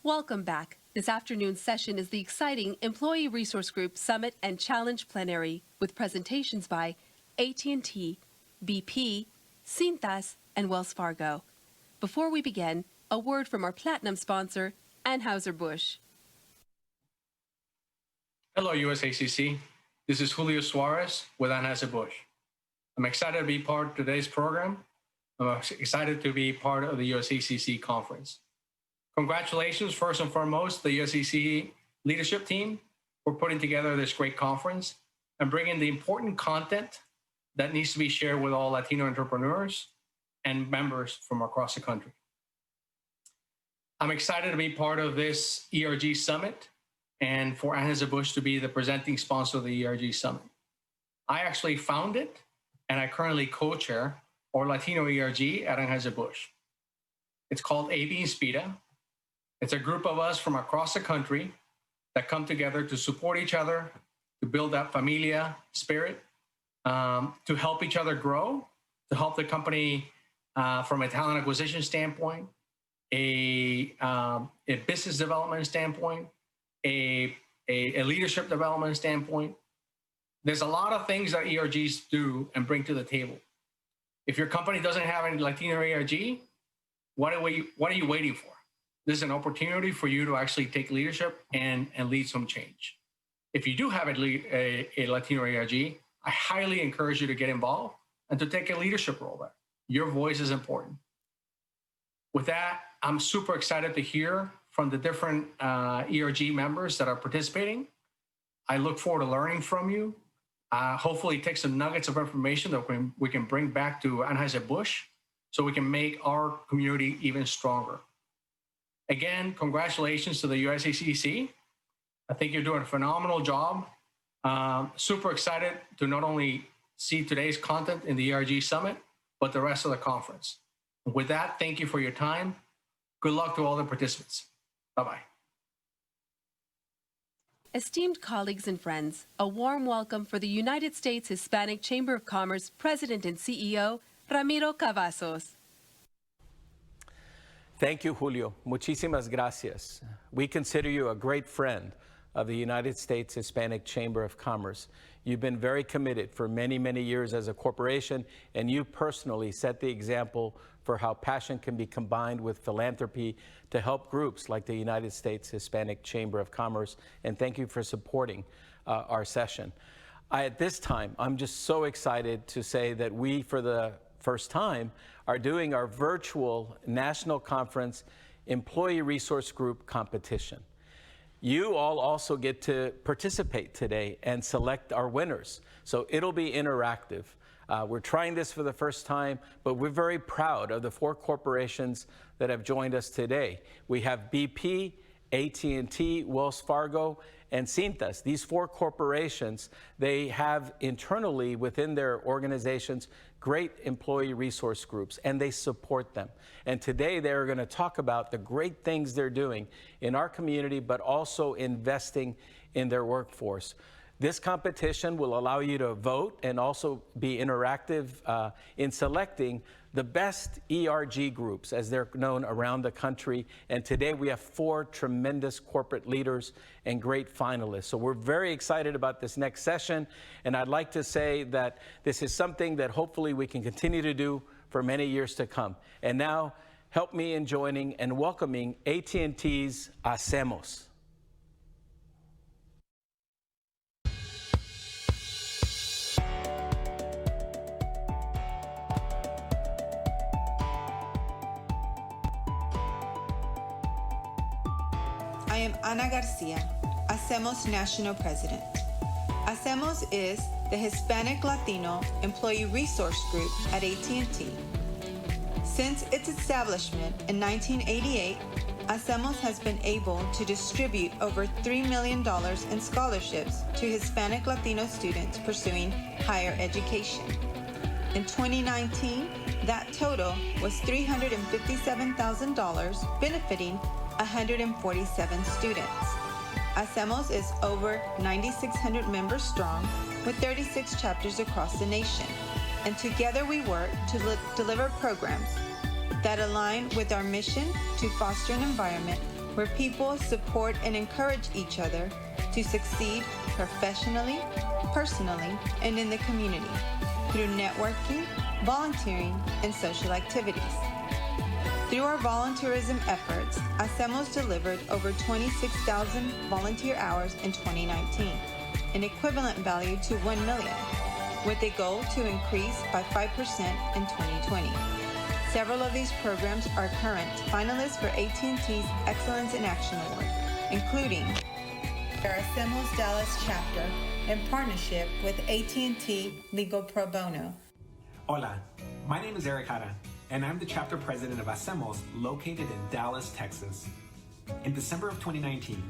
Welcome back. This afternoon's session is the exciting Employee Resource Group Summit and Challenge Plenary with presentations by AT&T, BP, Cintas, and Wells Fargo. Before we begin, a word from our platinum sponsor, Anheuser-Busch. Hello, USHCC. This is Julio Suarez with Anheuser-Busch. I'm excited to be part of today's program. I'm excited to be part of the USHCC conference. Congratulations, first and foremost, the USHCC leadership team for putting together this great conference and bringing the important content that needs to be shared with all Latino entrepreneurs and members from across the country. I'm excited to be part of this ERG Summit and for Anheuser-Busch to be the presenting sponsor of the ERG Summit. I actually founded and I currently co-chair our Latino ERG at Anheuser-Busch. It's called AB Inspira. It's a group of us from across the country that come together to support each other, to build that familia spirit, to help each other grow, to help the company from a talent acquisition standpoint, a business development standpoint, a leadership development standpoint. There's a lot of things that ERGs do and bring to the table. If your company doesn't have any Latino ERG, what are you waiting for? This is an opportunity for you to actually take leadership and lead some change. If you do have a Latino ERG, I highly encourage you to get involved and to take a leadership role there. Your voice is important. With that, I'm super excited to hear from the different ERG members that are participating. I look forward to learning from you. Hopefully take some nuggets of information that we can bring back to Anheuser-Busch so we can make our community even stronger. Again, congratulations to the USHCC. I think you're doing a phenomenal job. Super excited to not only see today's content in the ERG Summit, but the rest of the conference. With that, thank you for your time. Good luck to all the participants. Bye-bye. Esteemed colleagues and friends, a warm welcome for the United States Hispanic Chamber of Commerce President and CEO, Ramiro Cavazos. Thank you, Julio. Muchísimas gracias. We consider you a great friend of the United States Hispanic Chamber of Commerce. You've been very committed for many, many years as a corporation, and you personally set the example for how passion can be combined with philanthropy to help groups like the United States Hispanic Chamber of Commerce. And thank you for supporting our session. At this time, I'm just so excited to say that we, for the first time, are doing our virtual national conference employee resource group competition. You all also get to participate today and select our winners. So it'll be interactive. We're trying this for the first time, but we're very proud of the 4 corporations that have joined us today. We have BP, AT&T, Wells Fargo, and Cintas. These 4 corporations, they have internally within their organizations great employee resource groups, and they support them. And today they're going to talk about the great things they're doing in our community, but also investing in their workforce. This competition will allow you to vote and also be interactive in selecting the best ERG groups, as they're known around the country. And today we have 4 tremendous corporate leaders and great finalists. So we're very excited about this next session. And I'd like to say that this is something that hopefully we can continue to do for many years to come. And now, help me in joining and welcoming AT&T's Hacemos. I am Ana Garcia, Hacemos National President. Hacemos is the Hispanic Latino Employee Resource Group at AT&T. Since its establishment in 1988, Hacemos has been able to distribute over $3 million in scholarships to Hispanic Latino students pursuing higher education. In 2019, that total was $357,000, benefiting 147 students. Hacemos is over 9,600 members strong with 36 chapters across the nation. And together we work to deliver programs that align with our mission to foster an environment where people support and encourage each other to succeed professionally, personally, and in the community through networking, volunteering, and social activities. Through our volunteerism efforts, Hacemos delivered over 26,000 volunteer hours in 2019, an equivalent value to $1 million, with a goal to increase by 5% in 2020. Several of these programs are current finalists for AT&T's Excellence in Action Award, including our Hacemos Dallas chapter in partnership with AT&T Legal Pro Bono. Hola, my name is Eric Jara, and I'm the chapter president of Hacemos located in Dallas, Texas. In December of 2019,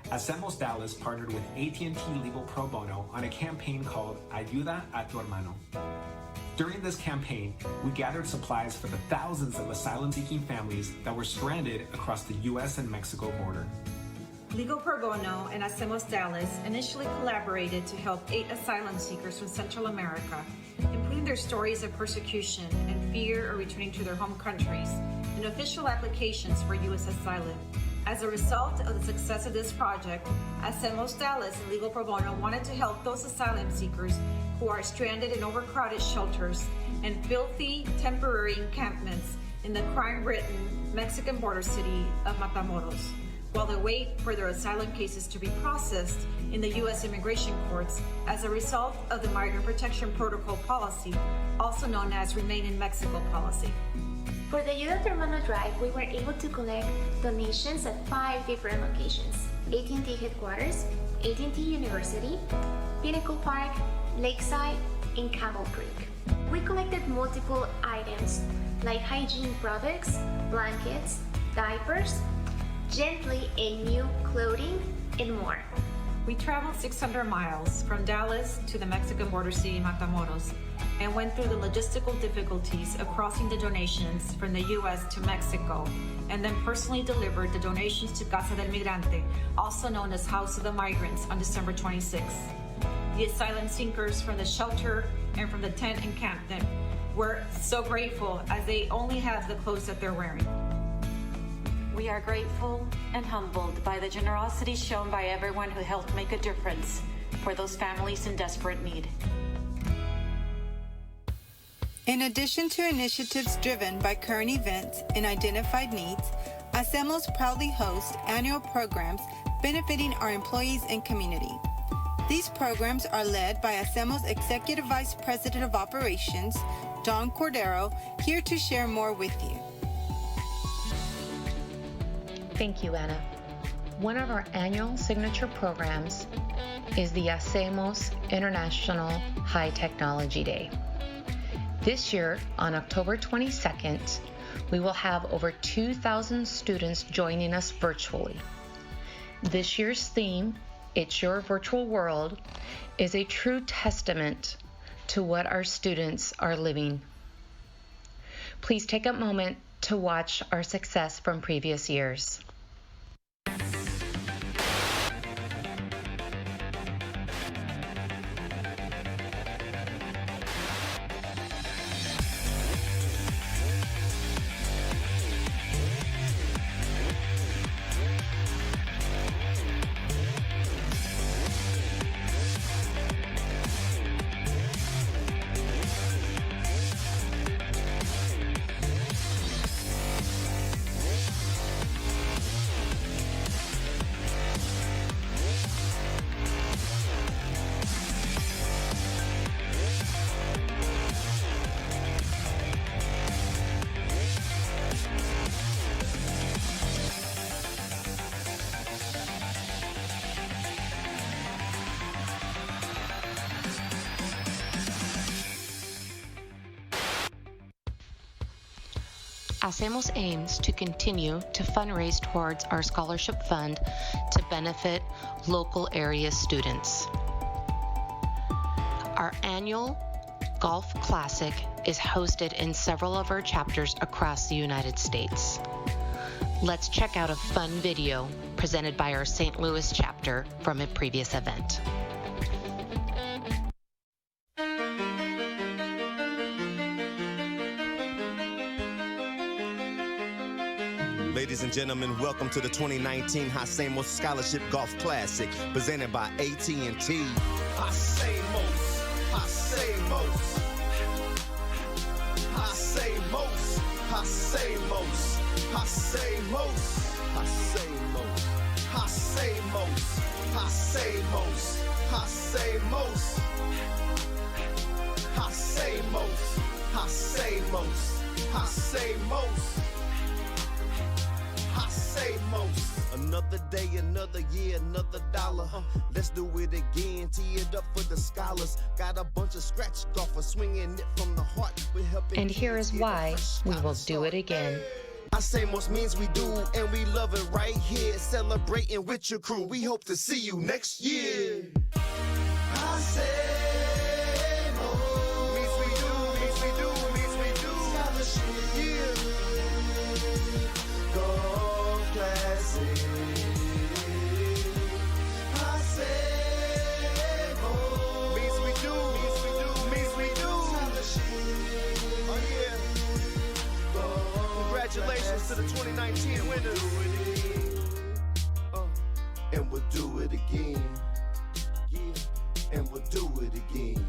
Hacemos Dallas partnered with AT&T Legal Pro Bono on a campaign called Ayuda a tu hermano. During this campaign, we gathered supplies for the thousands of asylum-seeking families that were stranded across the U.S. and Mexico border. Legal Pro Bono and Hacemos Dallas initially collaborated to help 8 asylum seekers from Central America, including their stories of persecution and fear of returning to their home countries, and official applications for U.S. asylum. As a result of the success of this project, Hacemos Dallas and Legal Pro Bono wanted to help those asylum seekers who are stranded in overcrowded shelters and filthy temporary encampments in the crime-ridden Mexican border city of Matamoros, while they wait for their asylum cases to be processed in the U.S. immigration courts as a result of the Migrant Protection Protocol policy, also known as Remain in Mexico policy. For the Ayuda a tu hermano drive, we were able to collect donations at 5 different locations: AT&T headquarters, AT&T University, Pinnacle Park, Lakeside, and Camel Creek. We collected multiple items like hygiene products, blankets, diapers, gently and new clothing, and more. We traveled 600 miles from Dallas to the Mexican border city Matamoros and went through the logistical difficulties of crossing the donations from the U.S. to Mexico, and then personally delivered the donations to Casa del Migrante, also known as House of the Migrants, on December 26th. The asylum seekers from the shelter and from the tent encampment were so grateful as they only have the clothes that they're wearing. We are grateful and humbled by the generosity shown by everyone who helped make a difference for those families in desperate need. In addition to initiatives driven by current events and identified needs, Hacemos proudly hosts annual programs benefiting our employees and community. These programs are led by Hacemos Executive Vice President of Operations, Don Cordero, here to share more with you. Thank you, Anna. One of our annual signature programs is the Hacemos International High Technology Day. This year, on October 22nd, we will have over 2,000 students joining us virtually. This year's theme, It's Your Virtual World, is a true testament to what our students are living. Please take a moment to watch our success from previous years. Hacemos aims to continue to fundraise towards our scholarship fund to benefit local area students. Our annual Golf Classic is hosted in several of our chapters across the United States. Let's check out a fun video presented by our St. Louis chapter from a previous event. Ladies and gentlemen, welcome to the 2019 Hacemos Scholarship Golf Classic, presented by AT&T. Hacemos, Hacemos, Hacemos, Hacemos, Hacemos, Hacemos, Hacemos, Hacemos, Hacemos, Hacemos, Hacemos, Hacemos, Hacemos. Another day, another year, another dollar. Let's do it again. Tee it up for the scholars. Got a bunch of scratch golfers swinging it from the heart. We're helping. And here is why we will do it again. Hacemos means we do, and we love it right here. Celebrating with your crew. We hope to see you next year. Hacemos means we do, means we do, means we do. Scholarship, yeah. Golf Classic. Hacemos means we do, means we do, means we do. Oh yeah. Congratulations to the 2019 winners. And we'll do it again. Yeah. And we'll do it again.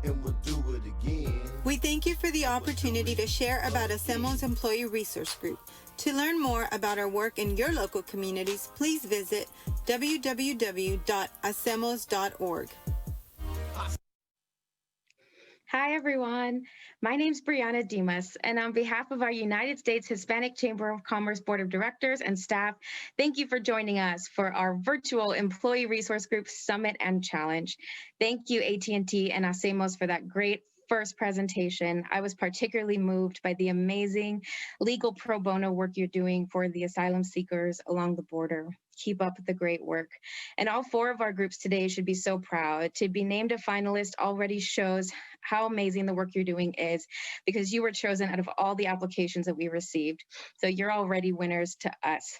And we'll do it again. We thank you for the opportunity to share about Hacemos Employee Resource Group. To learn more about our work in your local communities, please visit www.hacemos.org. Hi, everyone. My name's Brianna Dimas, and on behalf of our United States Hispanic Chamber of Commerce Board of Directors and staff, thank you for joining us for our virtual Employee Resource Group Summit and Challenge. Thank you, AT&T and Hacemos, for that great first presentation. I was particularly moved by the amazing legal pro bono work you're doing for the asylum seekers along the border. Keep up the great work. And all four of our groups today should be so proud. To be named a finalist already shows how amazing the work you're doing is, because you were chosen out of all the applications that we received. So you're already winners to us.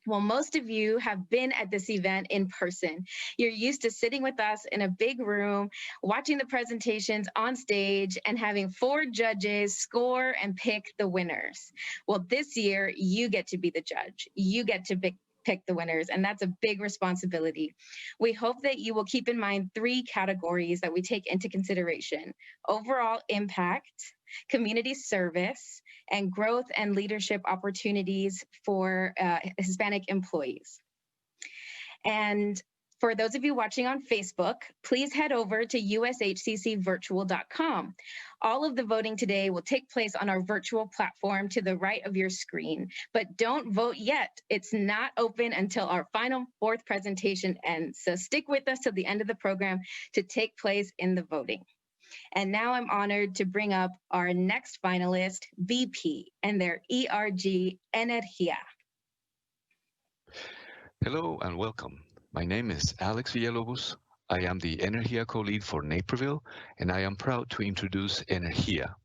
Well, most of you have been at this event in person. You're used to sitting with us in a big room, watching the presentations on stage, and having 4 judges score and pick the winners. Well, this year, you get to be the judge. You get to pick the winners, and that's a big responsibility. We hope that you will keep in mind 3 categories that we take into consideration: overall impact, community service, and growth and leadership opportunities for Hispanic employees. And for those of you watching on Facebook, please head over to USHCCvirtual.com. All of the voting today will take place on our virtual platform to the right of your screen, but don't vote yet. It's not open until our final 4th presentation ends. So stick with us till the end of the program to take place in the voting. And now I'm honored to bring up our next finalist, BP, and their ERG Energía. Hello and welcome. My name is Alex Villalobos. I am the Energía co-lead for Naperville, and I am proud to introduce Energía,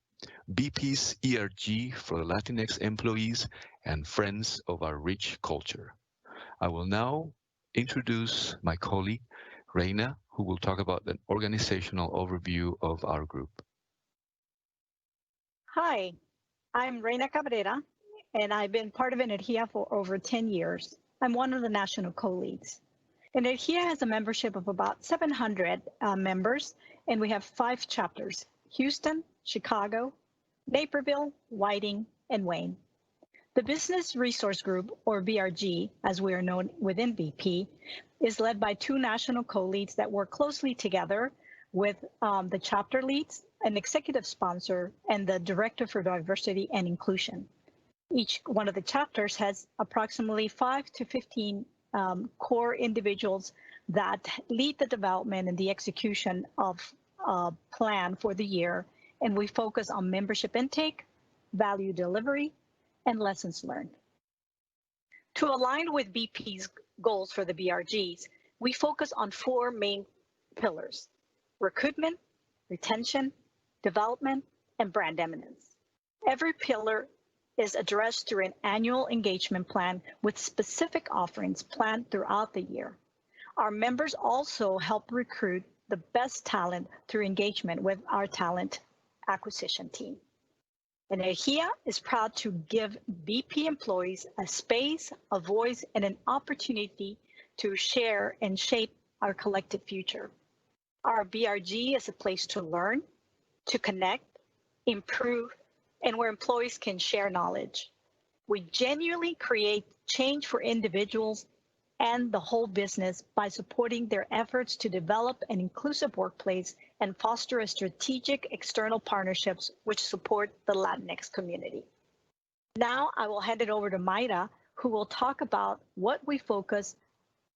BP's ERG for the Latinx employees and friends of our rich culture. I will now introduce my colleague, Reina, who will talk about an organizational overview of our group. Hi, I'm Reina Cabrera, and I've been part of Energía for over 10 years. I'm one of the national co-leads. Energía has a membership of about 700 members, and we have 5 chapters: Houston, Chicago, Naperville, Whiting, and Wayne. The Business Resource Group, or BRG, as we are known within BP, is led by 2 national co-leads that work closely together with the chapter leads, an executive sponsor, and the Director for Diversity and Inclusion. Each one of the chapters has approximately 5 to 15 core individuals that lead the development and the execution of a plan for the year, and we focus on membership intake, value delivery, and lessons learned. To align with BP's goals for the BRGs, we focus on 4 main pillars: recruitment, retention, development, and brand eminence. Every pillar is addressed through an annual engagement plan with specific offerings planned throughout the year. Our members also help recruit the best talent through engagement with our talent acquisition team. Energia is proud to give BP employees a space, a voice, and an opportunity to share and shape our collective future. Our BRG is a place to learn, to connect, improve, and where employees can share knowledge. We genuinely create change for individuals and the whole business by supporting their efforts to develop an inclusive workplace and foster a strategic external partnerships which support the Latinx community. Now I will hand it over to Mayra, who will talk about what we focus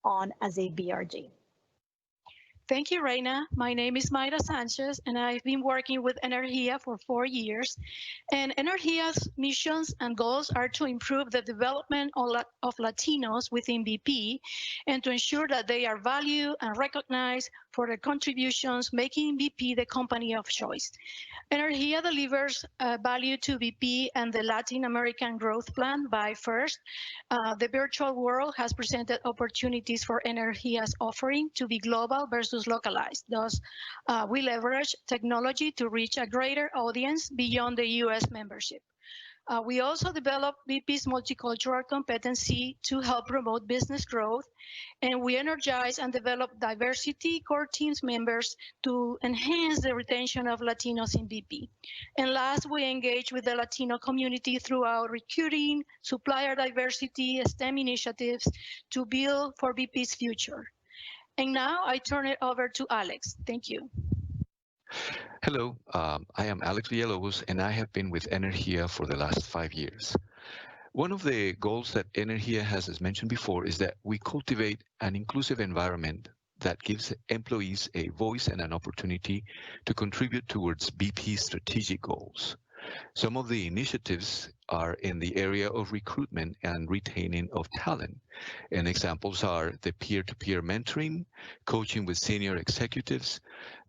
on as a BRG. Thank you, Reina. My name is Mayra Sanchez, and I've been working with Energia for 4 years. And Energia's missions and goals are to improve the development of Latinos within BP and to ensure that they are valued and recognized for their contributions, making BP the company of choice. Energia delivers value to BP and the Latin American Growth Plan by first, the virtual world has presented opportunities for Energia's offering to be global versus localized. Thus, we leverage technology to reach a greater audience beyond the U.S. membership. We also develop BP's multicultural competency to help promote business growth, and we energize and develop diversity core teams members to enhance the retention of Latinos in BP. And last, we engage with the Latino community through our recruiting, supplier diversity, STEM initiatives to build for BP's future. And now I turn it over to Alex. Thank you. Hello, I am Alex Villalobos, and I have been with Energia for the last 5 years. One of the goals that Energia has, as mentioned before, is that we cultivate an inclusive environment that gives employees a voice and an opportunity to contribute towards BP's strategic goals. Some of the initiatives are in the area of recruitment and retaining of talent. And examples are the peer-to-peer mentoring, coaching with senior executives,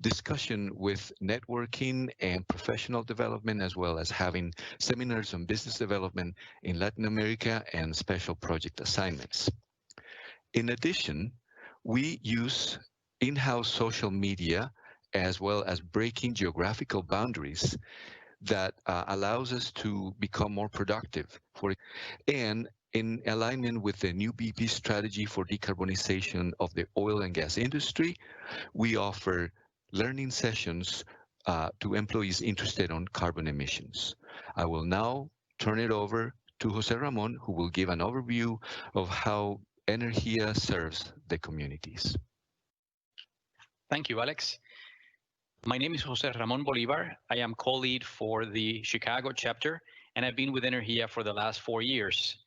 discussion with networking and professional development, as well as having seminars on business development in Latin America and special project assignments. In addition, we use in-house social media as well as breaking geographical boundaries that allows us to become more productive. And in alignment with the new BP strategy for decarbonization of the oil and gas industry, we offer learning sessions to employees interested on carbon emissions. I will now turn it over to Jose Ramon, who will give an overview of how Energia serves the communities. Thank you, Alex. My name is Jose Ramon Bolivar. I am co-lead for the Chicago chapter, and I've been with Energia for the last 4 years.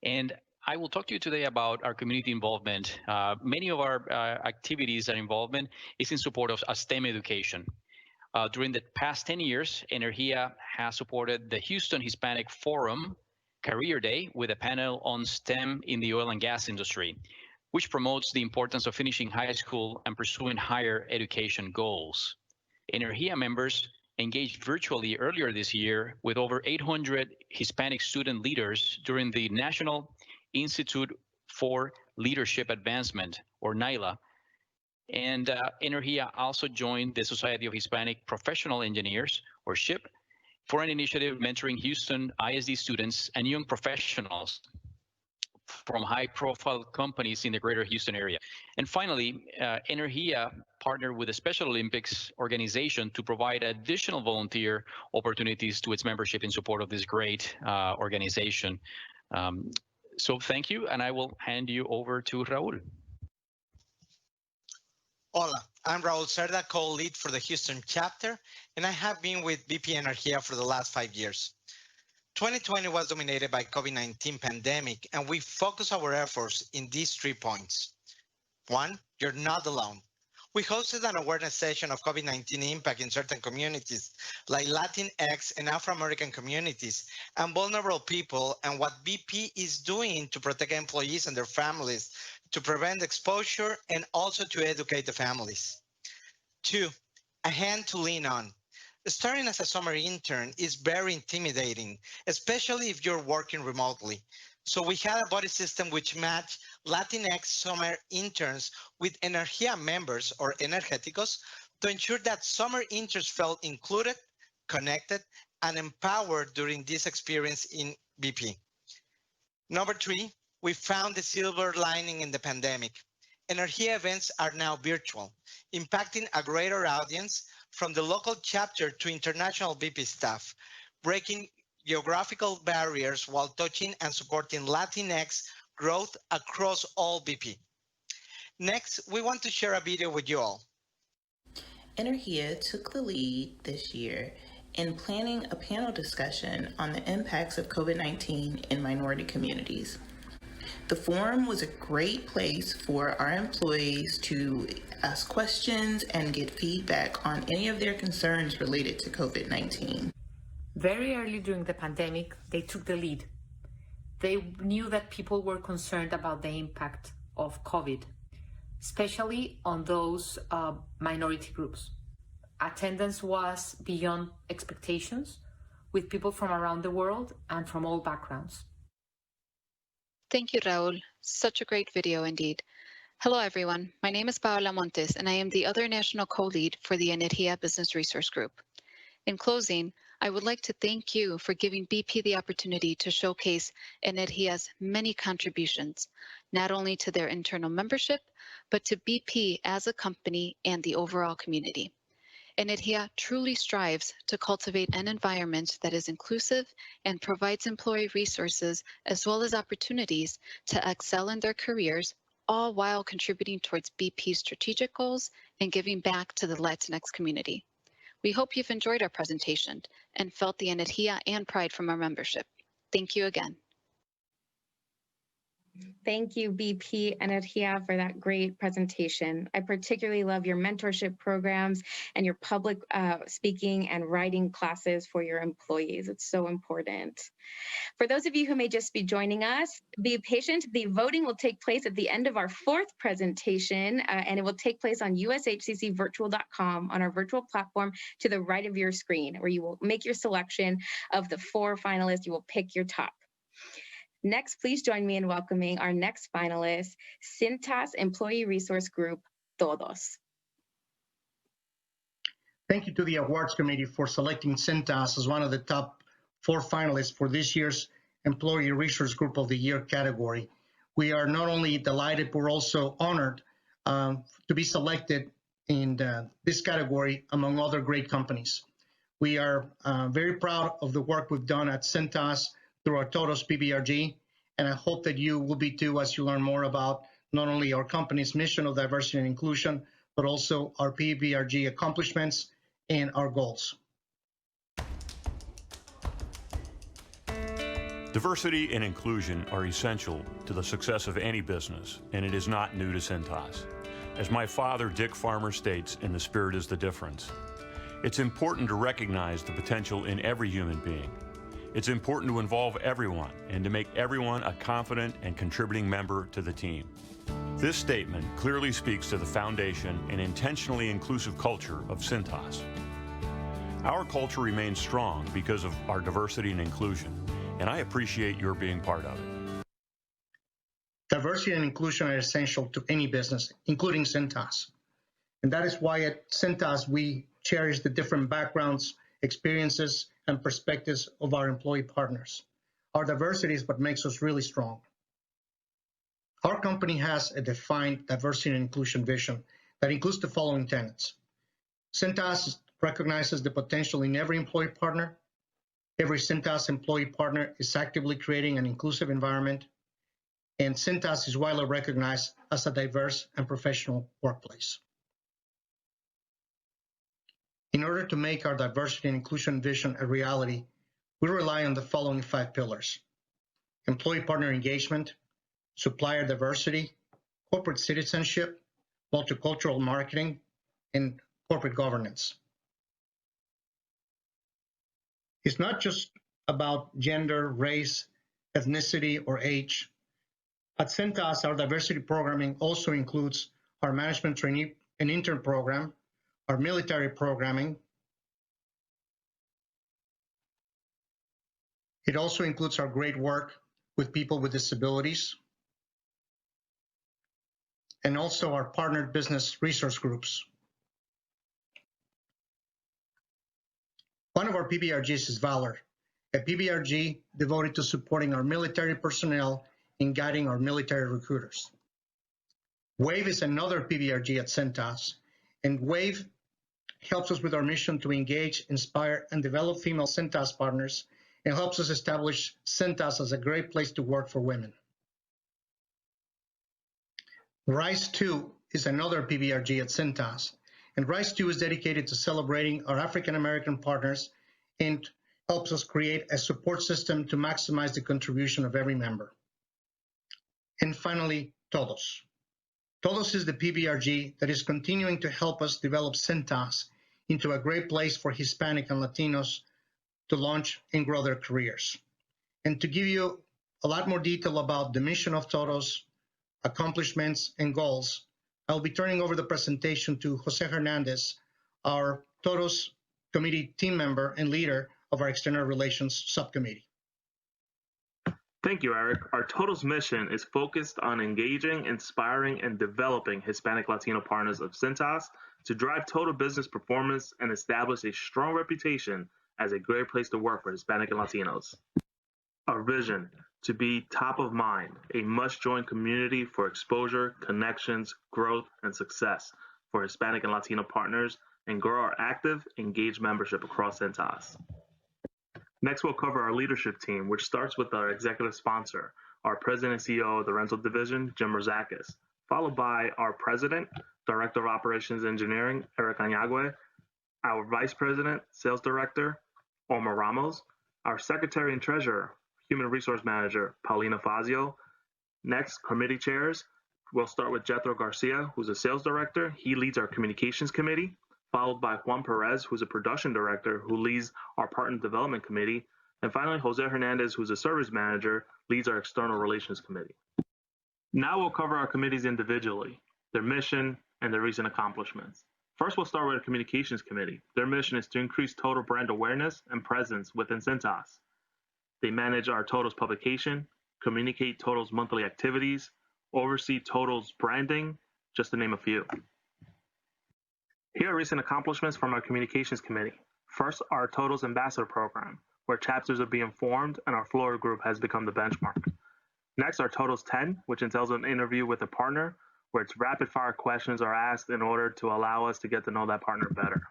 And I will talk to you today about our community involvement. Many of our activities and involvement is in support of STEM education. During the past 10 years, Energia has supported the Houston Hispanic Forum Career Day with a panel on STEM in the oil and gas industry, which promotes the importance of finishing high school and pursuing higher education goals. Energia members engaged virtually earlier this year with over 800 Hispanic student leaders during the National Institute for Leadership Advancement, or NILA. And Energia also joined the Society of Hispanic Professional Engineers, or SHIP, for an initiative mentoring Houston ISD students and young professionals from high-profile companies in the greater Houston area. And finally, Energia partnered with the Special Olympics organization to provide additional volunteer opportunities to its membership in support of this great organization. So thank you, and I will hand you over to Raul. Hola, I'm Raul Cerda, co-lead for the Houston chapter, and I have been with BP Energia for the last 5 years. 2020 was dominated by COVID-19 pandemic, and we focus our efforts in these 3 points. 1, you're not alone. We hosted an awareness session of COVID-19 impact in certain communities, like Latinx and Afro-American communities, and vulnerable people, and what BP is doing to protect employees and their families, to prevent exposure, and also to educate the families. 2, a hand to lean on. Starting as a summer intern is very intimidating, especially if you're working remotely. So we had a buddy system which matched Latinx summer interns with Energia members, or energéticos, to ensure that summer interns felt included, connected, and empowered during this experience in BP. Number 3, we found the silver lining in the pandemic. Energía events are now virtual, impacting a greater audience from the local chapter to international BP staff, breaking geographical barriers while touching and supporting Latinx growth across all BP. Next, we want to share a video with you all. Energía took the lead this year in planning a panel discussion on the impacts of COVID-19 in minority communities. The forum was a great place for our employees to ask questions and get feedback on any of their concerns related to COVID-19. Very early during the pandemic, they took the lead. They knew that people were concerned about the impact of COVID, especially on those minority groups. Attendance was beyond expectations, with people from around the world and from all backgrounds. Thank you, Raul. Such a great video indeed. Hello, everyone. My name is Paola Montes, and I am the other national co-lead for the Energía Business Resource Group. In closing, I would like to thank you for giving BP the opportunity to showcase Energía's many contributions, not only to their internal membership, but to BP as a company and the overall community. Energía truly strives to cultivate an environment that is inclusive and provides employee resources as well as opportunities to excel in their careers, all while contributing towards BP's strategic goals and giving back to the Latinx community. We hope you've enjoyed our presentation and felt the Energía and pride from our membership. Thank you again. Thank you, BP Energía, for that great presentation. I particularly love your mentorship programs and your public speaking and writing classes for your employees. It's so important. For those of you who may just be joining us, be patient. The voting will take place at the end of our fourth presentation, and it will take place on USHCCvirtual.com on our virtual platform to the right of your screen, where you will make your selection of the 4 finalists. You will pick your top. Next, please join me in welcoming our next finalist, Cintas Employee Resource Group, Todos. Thank you to the awards committee for selecting Cintas as one of the top 4 finalists for this year's Employee Resource Group of the Year category. We are not only delighted, but we're also honored to be selected in this category among other great companies. We are very proud of the work we've done at Cintas through our Todos PBRG, and I hope that you will be too as you learn more about not only our company's mission of diversity and inclusion, but also our PBRG accomplishments and our goals. Diversity and inclusion are essential to the success of any business, and it is not new to Cintas. As my father, Dick Farmer, states, "In the spirit is the difference." It's important to recognize the potential in every human being. It's important to involve everyone and to make everyone a confident and contributing member to the team. This statement clearly speaks to the foundation and intentionally inclusive culture of Cintas. Our culture remains strong because of our diversity and inclusion, and I appreciate your being part of it. Diversity and inclusion are essential to any business, including Cintas. And that is why at Cintas we cherish the different backgrounds, experiences, and perspectives of our employee partners. Our diversity is what makes us really strong. Our company has a defined diversity and inclusion vision that includes the following tenets. Cintas recognizes the potential in every employee partner. Every Cintas employee partner is actively creating an inclusive environment, and Cintas is widely recognized as a diverse and professional workplace. In order to make our diversity and inclusion vision a reality, we rely on the following 5 pillars: employee partner engagement, supplier diversity, corporate citizenship, multicultural marketing, and corporate governance. It's not just about gender, race, ethnicity, or age. At Cintas, our diversity programming also includes our management trainee and intern program, our military programming. It also includes our great work with people with disabilities, and also our partnered business resource groups. One of our PBRGs is Valor, a PBRG devoted to supporting our military personnel and guiding our military recruiters. WAVE is another PBRG at Cintas, and WAVE helps us with our mission to engage, inspire, and develop female Cintas partners, and helps us establish Cintas as a great place to work for women. RISE 2 is another PBRG at Cintas, and RISE 2 is dedicated to celebrating our African-American partners and helps us create a support system to maximize the contribution of every member. And finally, Todos. Todos is the PBRG that is continuing to help us develop Cintas into a great place for Hispanic and Latinos to launch and grow their careers. And to give you a lot more detail about the mission of Todos, accomplishments, and goals, I'll be turning over the presentation to Jose Hernandez, our Todos Committee team member and leader of our External Relations Subcommittee. Thank you, Eric. Our Todos mission is focused on engaging, inspiring, and developing Hispanic Latino partners of Cintas to drive total business performance and establish a strong reputation as a great place to work for Hispanic and Latinos. Our vision, to be top of mind, a must-join community for exposure, connections, growth, and success for Hispanic and Latino partners, and grow our active, engaged membership across Cintas. Next, we'll cover our leadership team, which starts with our executive sponsor, our President and CEO of the Rental Division, Jim Rosakis, followed by our President, Director of Operations Engineering, Eric Añagüe, our Vice President, Sales Director, Omar Ramos, our Secretary and Treasurer, Human Resource Manager, Paulina Fazio. Next, committee chairs. We'll start with Jethro Garcia, who's a Sales Director. He leads our Communications Committee, followed by Juan Perez, who's a Production Director, who leads our Partner Development Committee. And finally, Jose Hernandez, who's a Service Manager, leads our External Relations Committee. Now we'll cover our committees individually, their mission, and their recent accomplishments. First, we'll start with our Communications Committee. Their mission is to increase total brand awareness and presence within Cintas. They manage our Todos publication, communicate Todos monthly activities, oversee Todos branding, just to name a few. Here are recent accomplishments from our Communications Committee. First, our Todos Ambassador Program, where chapters are being formed and our Florida group has become the benchmark. Next, our Todos 10, which entails an interview with a partner, where it's rapid-fire questions are asked in order to allow us to get to know that partner better.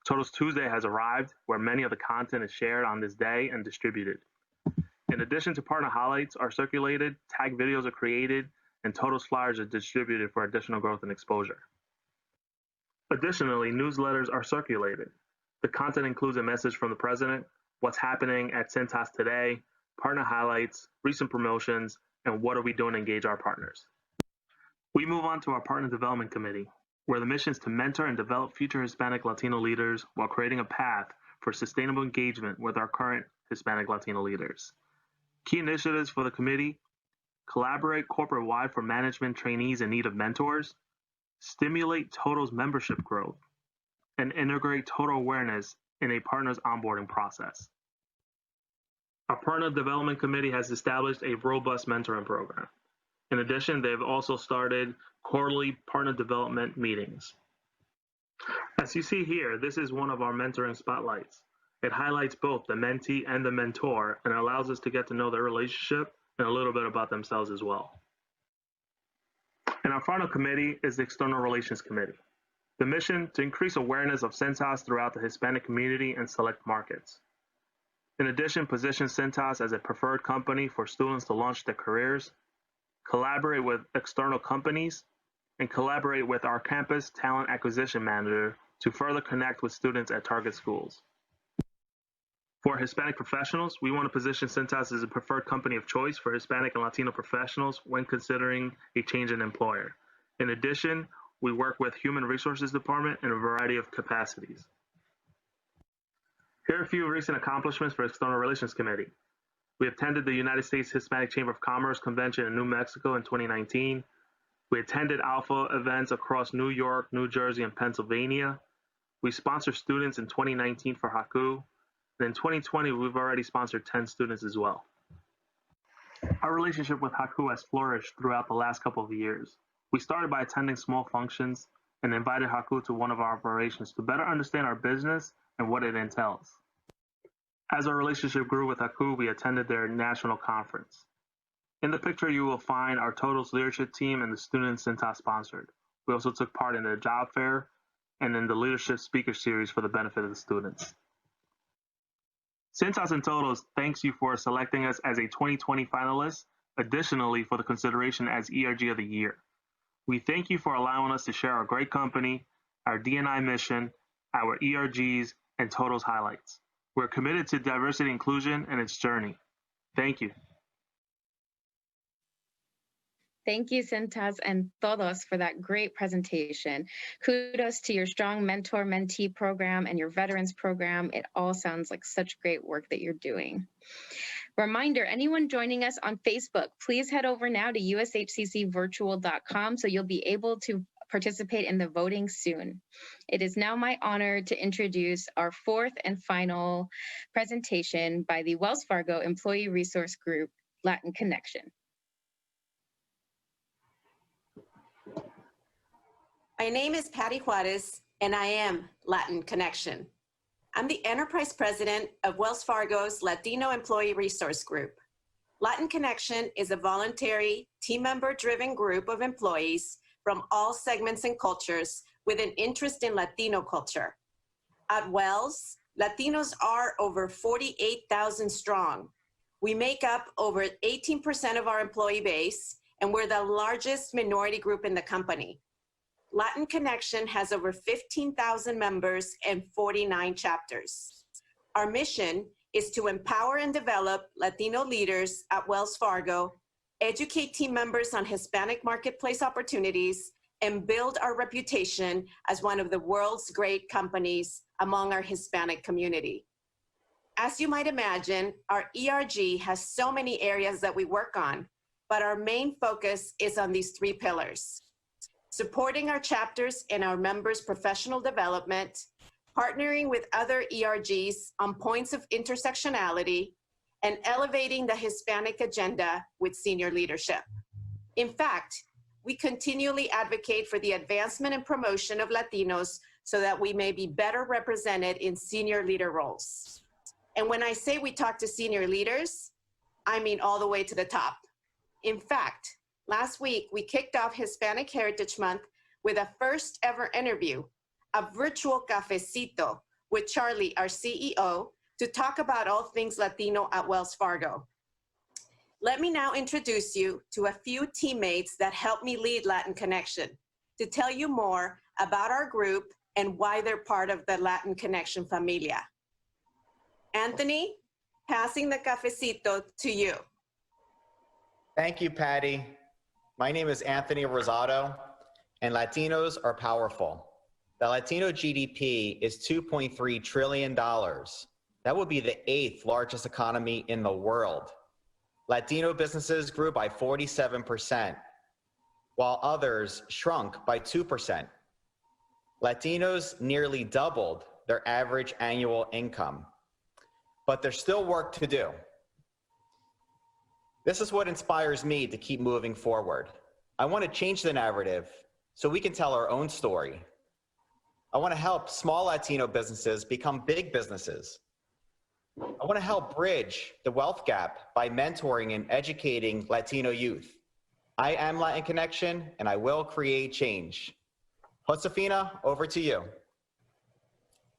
Todos Tuesday has arrived, where many of the content is shared on this day and distributed. In addition to partner highlights are circulated, tag videos are created, and Todos flyers are distributed for additional growth and exposure. Additionally, newsletters are circulated. The content includes a message from the president, what's happening at Cintas today, partner highlights, recent promotions, and what are we doing to engage our partners. We move on to our Partner Development Committee, where the mission is to mentor and develop future Hispanic Latino leaders while creating a path for sustainable engagement with our current Hispanic Latino leaders. Key initiatives for the committee: collaborate corporate-wide for management trainees in need of mentors, stimulate Todos membership growth, and integrate total awareness in a partner's onboarding process. Our Partner Development Committee has established a robust mentoring program. In addition, they've also started quarterly partner development meetings. As you see here, this is one of our mentoring spotlights. It highlights both the mentee and the mentor and allows us to get to know their relationship and a little bit about themselves as well. And our final committee is the External Relations Committee. The mission: to increase awareness of Cintas throughout the Hispanic community and select markets. In addition, position Cintas as a preferred company for students to launch their careers, collaborate with external companies, and collaborate with our campus talent acquisition manager to further connect with students at target schools. For Hispanic professionals, we want to position Cintas as a preferred company of choice for Hispanic and Latino professionals when considering a change in employer. In addition, we work with Human Resources Department in a variety of capacities. Here are a few recent accomplishments for External Relations Committee. We attended the United States Hispanic Chamber of Commerce Convention in New Mexico in 2019. We attended Alpha events across New York, New Jersey, and Pennsylvania. We sponsored students in 2019 for HACU. And in 2020, we've already sponsored 10 students as well. Our relationship with HACU has flourished throughout the last couple of years. We started by attending small functions and invited HACU to one of our operations to better understand our business and what it entails. As our relationship grew with ACU, we attended their national conference. In the picture, you will find our Totals leadership team and the students Cintas sponsored. We also took part in their job fair and in the leadership speaker series for the benefit of the students. Cintas and Totals thanks you for selecting us as a 2020 finalist, additionally for the consideration as ERG of the Year. We thank you for allowing us to share our great company, our D&I mission, our ERGs, and Totals highlights. We're committed to diversity and inclusion and its journey. Thank you. Thank you, Cintas and Todos, for that great presentation. Kudos to your strong mentor-mentee program and your veterans program. It all sounds like such great work that you're doing. Reminder, anyone joining us on Facebook, please head over now to ushccvirtual.com so you'll be able to participate in the voting soon. It is now my honor to introduce our fourth and final presentation by the Wells Fargo Employee Resource Group, Latin Connection. My name is Patty Juarez, and I am Latin Connection. I'm the Enterprise President of Wells Fargo's Latino Employee Resource Group. Latin Connection is a voluntary, team member-driven group of employees from all segments and cultures with an interest in Latino culture. At Wells, Latinos are over 48,000 strong. We make up over 18% of our employee base, and we're the largest minority group in the company. Latin Connection has over 15,000 members and 49 chapters. Our mission is to empower and develop Latino leaders at Wells Fargo, educate team members on Hispanic marketplace opportunities, and build our reputation as one of the world's great companies among our Hispanic community. As you might imagine, our ERG has so many areas that we work on, but our main focus is on these three pillars: supporting our chapters and our members' professional development, partnering with other ERGs on points of intersectionality, and elevating the Hispanic agenda with senior leadership. In fact, we continually advocate for the advancement and promotion of Latinos so that we may be better represented in senior leader roles. And when I say we talk to senior leaders, I mean all the way to the top. In fact, last week, we kicked off Hispanic Heritage Month with a first ever interview, a virtual cafecito with Charlie, our CEO, to talk about all things Latino at Wells Fargo. Let me now introduce you to a few teammates that helped me lead Latin Connection to tell you more about our group and why they're part of the Latin Connection familia. Anthony, passing the cafecito to you. Thank you, Patty. My name is Anthony Rosado, and Latinos are powerful. The Latino GDP is $2.3 trillion. That would be the 8th largest economy in the world. Latino businesses grew by 47%, while others shrunk by 2%. Latinos nearly doubled their average annual income, but there's still work to do. This is what inspires me to keep moving forward. I want to change the narrative so we can tell our own story. I want to help small Latino businesses become big businesses. I want to help bridge the wealth gap by mentoring and educating Latino youth. I am Latin Connection, and I will create change. Josefina, over to you.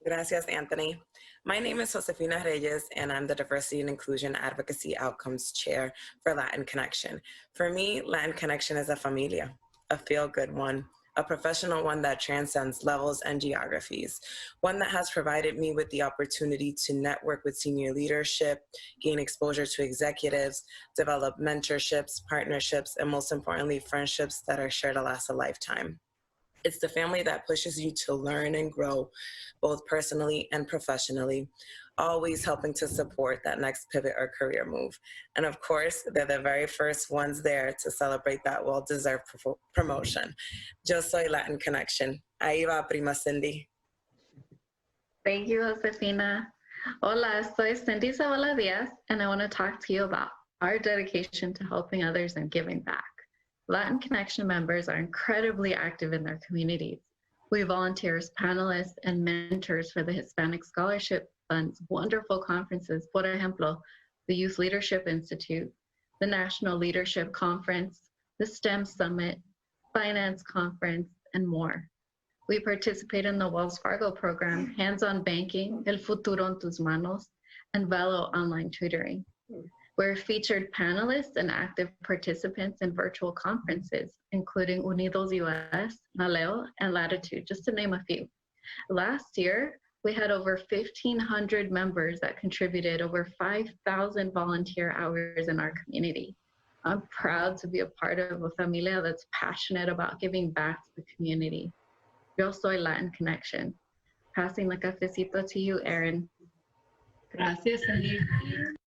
Gracias, Anthony. My name is Josefina Reyes, and I'm the Diversity and Inclusion Advocacy Outcomes Chair for Latin Connection. For me, Latin Connection is a familia, a feel-good one, a professional one that transcends levels and geographies, one that has provided me with the opportunity to network with senior leadership, gain exposure to executives, develop mentorships, partnerships, and most importantly, friendships that are sure to last a lifetime. It's the family that pushes you to learn and grow, both personally and professionally, always helping to support that next pivot or career move. And of course, they're the very first ones there to celebrate that well-deserved promotion. Yo soy Latin Connection. Ahí va, prima Cindy. Thank you, Josefina. Hola, soy Cindy Zavala Diaz, and I want to talk to you about our dedication to helping others and giving back. Latin Connection members are incredibly active in their communities. We volunteer as panelists and mentors for the Hispanic Scholarship Fund's wonderful conferences, por ejemplo, the Youth Leadership Institute, the National Leadership Conference, the STEM Summit, Finance Conference, and more. We participate in the Wells Fargo program, Hands-on Banking, El Futuro en Tus Manos, and Velo online tutoring. We're featured panelists and active participants in virtual conferences, including Unidos US, Naleo, and Latitude, just to name a few. Last year, we had over 1,500 members that contributed over 5,000 volunteer hours in our community. I'm proud to be a part of a familia that's passionate about giving back to the community. Yo soy Latin Connection. Passing the cafecito to you, Erin. Gracias, Cindy.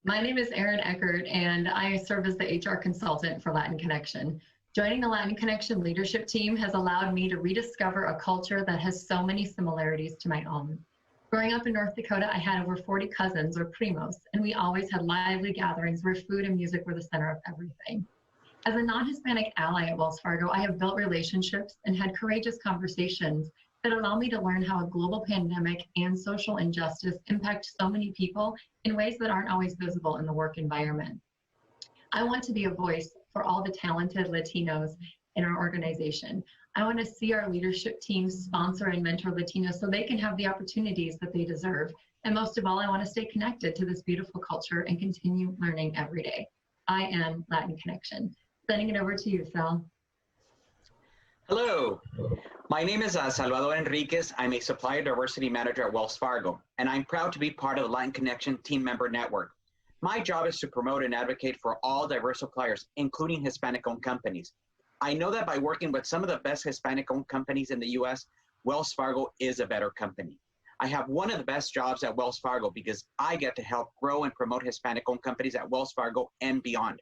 My name is Erin Eckert, and I serve as the HR consultant for Latin Connection. Joining the Latin Connection leadership team has allowed me to rediscover a culture that has so many similarities to my own. Growing up in North Dakota, I had over 40 cousins, or primos, and we always had lively gatherings where food and music were the center of everything. As a non-Hispanic ally at Wells Fargo, I have built relationships and had courageous conversations that allow me to learn how a global pandemic and social injustice impact so many people in ways that aren't always visible in the work environment. I want to be a voice for all the talented Latinos in our organization. I want to see our leadership teams sponsor and mentor Latinos so they can have the opportunities that they deserve. And most of all, I want to stay connected to this beautiful culture and continue learning every day. I am Latin Connection. Sending it over to you, Sal. Hello, my name is Salvador Enriquez. I'm a Supplier Diversity Manager at Wells Fargo, and I'm proud to be part of the Latin Connection Team Member Network. My job is to promote and advocate for all diverse suppliers, including Hispanic-owned companies. I know that by working with some of the best Hispanic-owned companies in the U.S., Wells Fargo is a better company. I have one of the best jobs at Wells Fargo because I get to help grow and promote Hispanic-owned companies at Wells Fargo and beyond.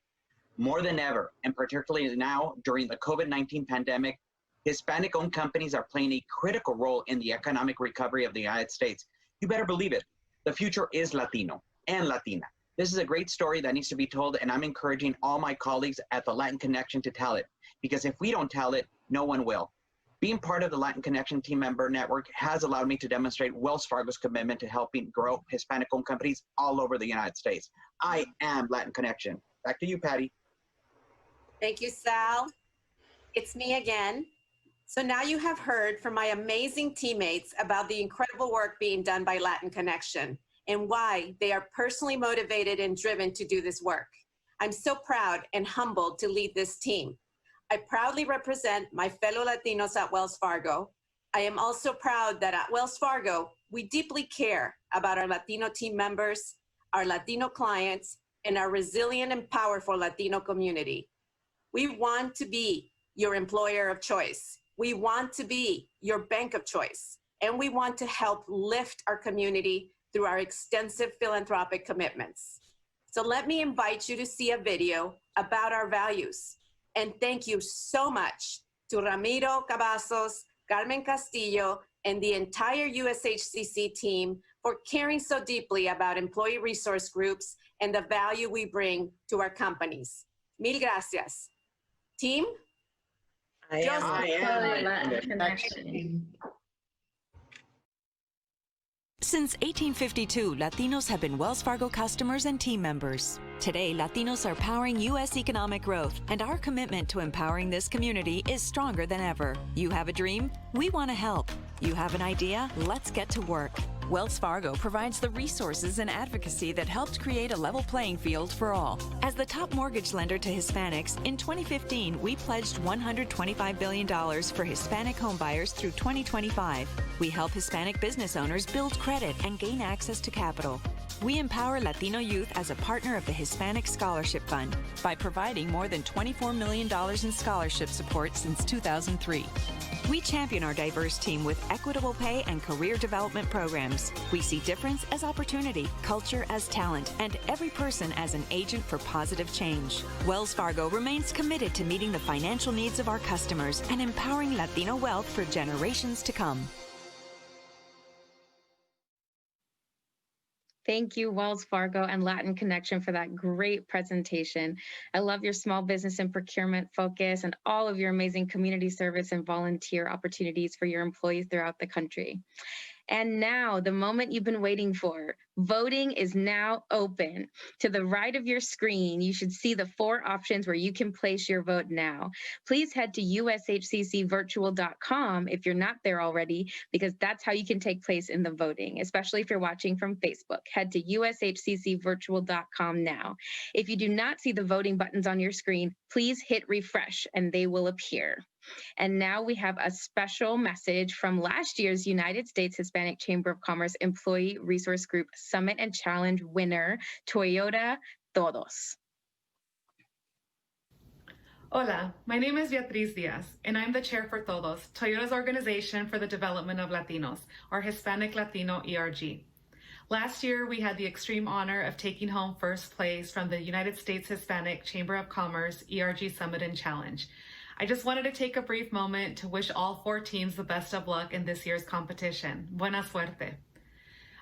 More than ever, and particularly now during the COVID-19 pandemic, Hispanic-owned companies are playing a critical role in the economic recovery of the United States. You better believe it. The future is Latino and Latina. This is a great story that needs to be told, and I'm encouraging all my colleagues at the Latin Connection to tell it, because if we don't tell it, no one will. Being part of the Latin Connection Team Member Network has allowed me to demonstrate Wells Fargo's commitment to helping grow Hispanic-owned companies all over the United States. I am Latin Connection. Back to you, Patty. Thank you, Sal. It's me again. So now you have heard from my amazing teammates about the incredible work being done by Latin Connection and why they are personally motivated and driven to do this work. I'm so proud and humbled to lead this team. I proudly represent my fellow Latinos at Wells Fargo. I am also proud that at Wells Fargo, we deeply care about our Latino team members, our Latino clients, and our resilient and powerful Latino community. We want to be your employer of choice. We want to be your bank of choice, and we want to help lift our community through our extensive philanthropic commitments. So let me invite you to see a video about our values. And thank you so much to Ramiro Cavazos, Carmen Castillo, and the entire USHCC team for caring so deeply about employee resource groups and the value we bring to our companies. Mil gracias. Team? I am Latin Connection. Since 1852, Latinos have been Wells Fargo customers and team members. Today, Latinos are powering U.S. economic growth, and our commitment to empowering this community is stronger than ever. You have a dream? We want to help. You have an idea? Let's get to work. Wells Fargo provides the resources and advocacy that helped create a level playing field for all. As the top mortgage lender to Hispanics, in 2015, we pledged $125 billion for Hispanic homebuyers through 2025. We help Hispanic business owners build credit and gain access to capital. We empower Latino youth as a partner of the Hispanic Scholarship Fund by providing more than $24 million in scholarship support since 2003. We champion our diverse team with equitable pay and career development programs. We see difference as opportunity, culture as talent, and every person as an agent for positive change. Wells Fargo remains committed to meeting the financial needs of our customers and empowering Latino wealth for generations to come. Thank you, Wells Fargo and Latin Connection, for that great presentation. I love your small business and procurement focus and all of your amazing community service and volunteer opportunities for your employees throughout the country. And now, the moment you've been waiting for. Voting is now open. To the right of your screen, you should see the 4 options where you can place your vote now. Please head to ushccvirtual.com if you're not there already, because that's how you can take place in the voting, especially if you're watching from Facebook. Head to ushccvirtual.com now. If you do not see the voting buttons on your screen, please hit refresh and they will appear. And now we have a special message from last year's United States Hispanic Chamber of Commerce Employee Resource Group Summit and Challenge winner, Toyota Todos. Hola, my name is Beatriz Diaz, and I'm the chair for Todos, Toyota's organization for the development of Latinos, our Hispanic Latino ERG. Last year, we had the extreme honor of taking home first place from the United States Hispanic Chamber of Commerce ERG Summit and Challenge. I just wanted to take a brief moment to wish all 4 teams the best of luck in this year's competition. Buena suerte.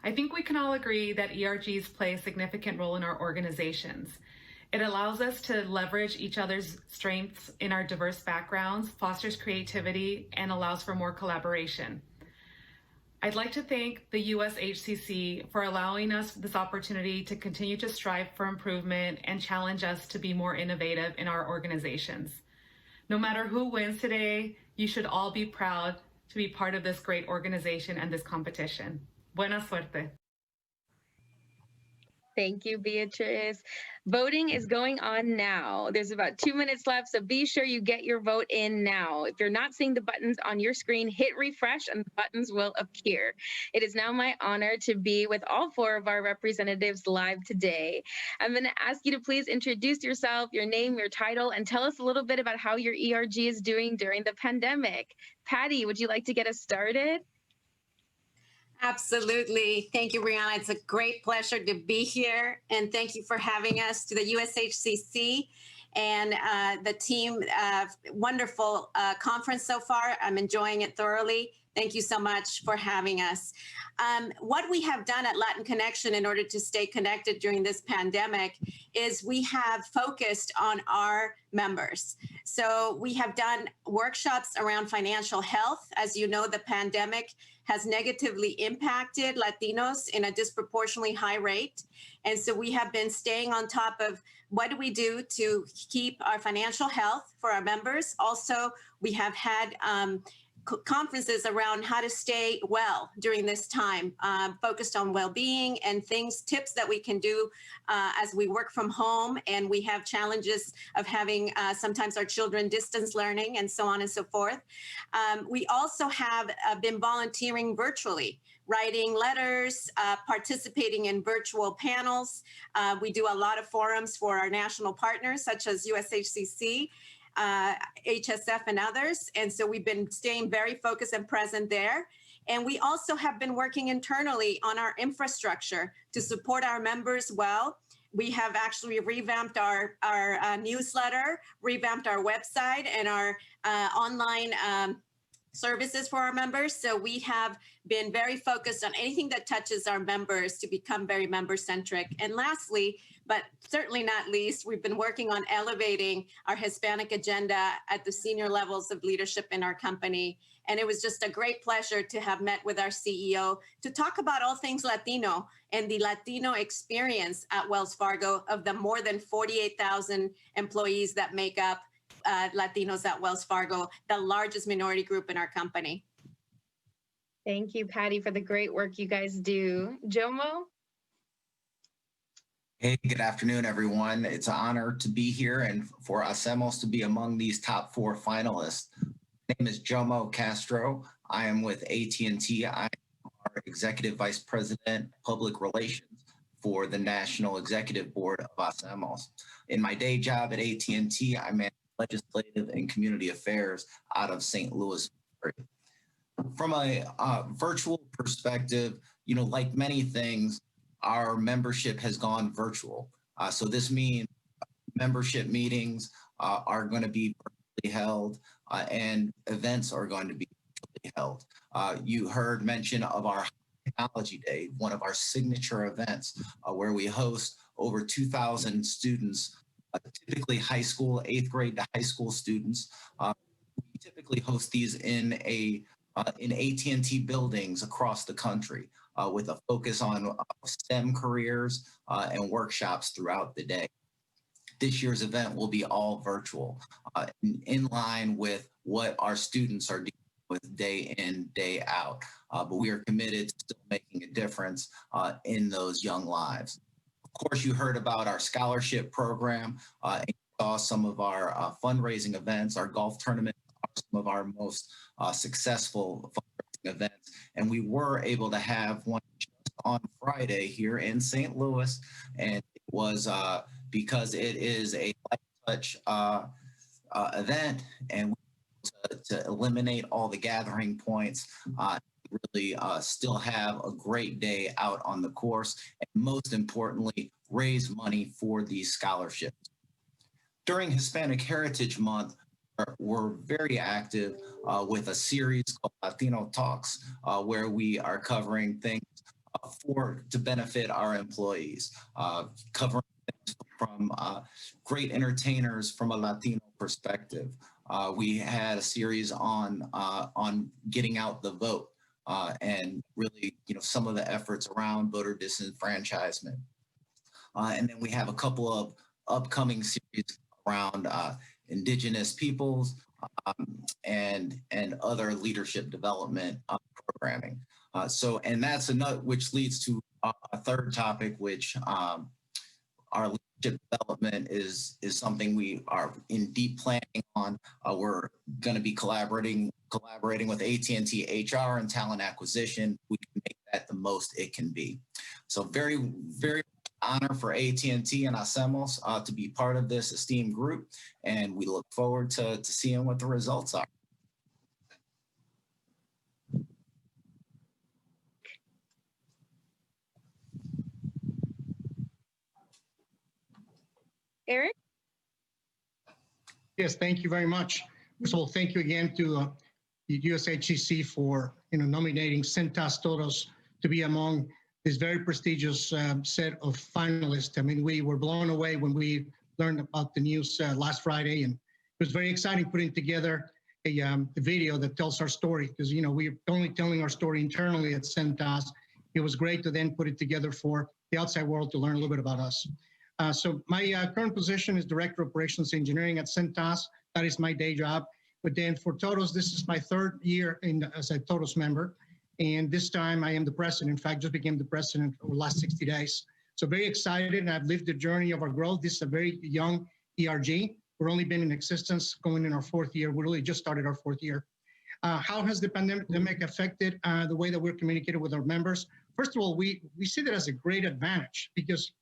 I think we can all agree that ERGs play a significant role in our organizations. It allows us to leverage each other's strengths in our diverse backgrounds, fosters creativity, and allows for more collaboration. I'd like to thank the USHCC for allowing us this opportunity to continue to strive for improvement and challenge us to be more innovative in our organizations. No matter who wins today, you should all be proud to be part of this great organization and this competition. Buena suerte. Thank you, Beatriz. Voting is going on now. There's about 2 minutes left, so be sure you get your vote in now. If you're not seeing the buttons on your screen, hit refresh and the buttons will appear. It is now my honor to be with all 4 of our representatives live today. I'm going to ask you to please introduce yourself, your name, your title, and tell us a little bit about how your ERG is doing during the pandemic. Patty, would you like to get us started? Absolutely. Thank you, Brianna. It's a great pleasure to be here. And thank you for having us to the USHCC and the team. Wonderful conference so far. I'm enjoying it thoroughly. Thank you so much for having us. What we have done at Latin Connection in order to stay connected during this pandemic is we have focused on our members. So we have done workshops around financial health. As you know, the pandemic has negatively impacted Latinos in a disproportionately high rate. And so we have been staying on top of what do we do to keep our financial health for our members. Also, we have had conferences around how to stay well during this time, focused on well-being and tips that we can do as we work from home. And we have challenges of having sometimes our children distance learning and so on and so forth. We also have been volunteering virtually, writing letters, participating in virtual panels. We do a lot of forums for our national partners, such as USHCC, HSF and others. And so we've been staying very focused and present there. And we also have been working internally on our infrastructure to support our members well. We have actually revamped our newsletter, revamped our website and our online services for our members. So we have been very focused on anything that touches our members to become very member-centric. And lastly, but certainly not least, we've been working on elevating our Hispanic agenda at the senior levels of leadership in our company. And it was just a great pleasure to have met with our CEO to talk about all things Latino and the Latino experience at Wells Fargo of the more than 48,000 employees that make up Latinos at Wells Fargo, the largest minority group in our company. Thank you, Patty, for the great work you guys do. Jomo? Hey, good afternoon, everyone. It's an honor to be here and for Hacemos to be among these top 4 finalists. My name is Jomo Castro. I am with AT&T. I am our Executive Vice President, Public Relations for the National Executive Board of Hacemos. In my day job at AT&T, I manage legislative and community affairs out of St. Louis, Missouri. From a virtual perspective, like many things, our membership has gone virtual. So this means membership meetings are going to be virtually held and events are going to be virtually held. You heard mention of our Technology Day, one of our signature events where we host over 2,000 students, typically high school, 8th grade to high school students. We typically host these in AT&T buildings across the country with a focus on STEM careers and workshops throughout the day. This year's event will be all virtual, in line with what our students are dealing with day in, day out. But we are committed to still making a difference in those young lives. Of course, you heard about our scholarship program and you saw some of our fundraising events. Our golf tournament are some of our most successful fundraising events. And we were able to have one just on Friday here in St. Louis. And it was because it is a light touch event, and to eliminate all the gathering points, really still have a great day out on the course, and most importantly, raise money for these scholarships. During Hispanic Heritage Month, we're very active with a series called Latino Talks, where we are covering things to benefit our employees, covering from great entertainers from a Latino perspective. We had a series on getting out the vote and really, some of the efforts around voter disenfranchisement. And then we have a couple of upcoming series around Indigenous peoples and other leadership development programming. And that's another, which leads to a third topic, which our leadership development is something we are in deep planning on. We're going to be collaborating with AT&T HR and talent acquisition. We can make that the most it can be. So very, very honor for AT&T and Hacemos to be part of this esteemed group, and we look forward to seeing what the results are. Eric? Yes, thank you very much. First of all, thank you again to the USHCC for nominating Cintas Todos to be among this very prestigious set of finalists. I mean, we were blown away when we learned about the news last Friday, and it was very exciting putting together a video that tells our story, because we're only telling our story internally at Cintas. It was great to then put it together for the outside world to learn a little bit about us. So my current position is Director of Operations Engineering at Cintas. That is my day job. But then for Todos, this is my third year as a Todos member. And this time I am the president. In fact, just became the president over the last 60 days. So very excited, and I've lived the journey of our growth. This is a very young ERG. We've only been in existence going in our fourth year. We really just started our fourth year. How has the pandemic affected the way that we're communicating with our members? First of all, we see that as a great advantage, because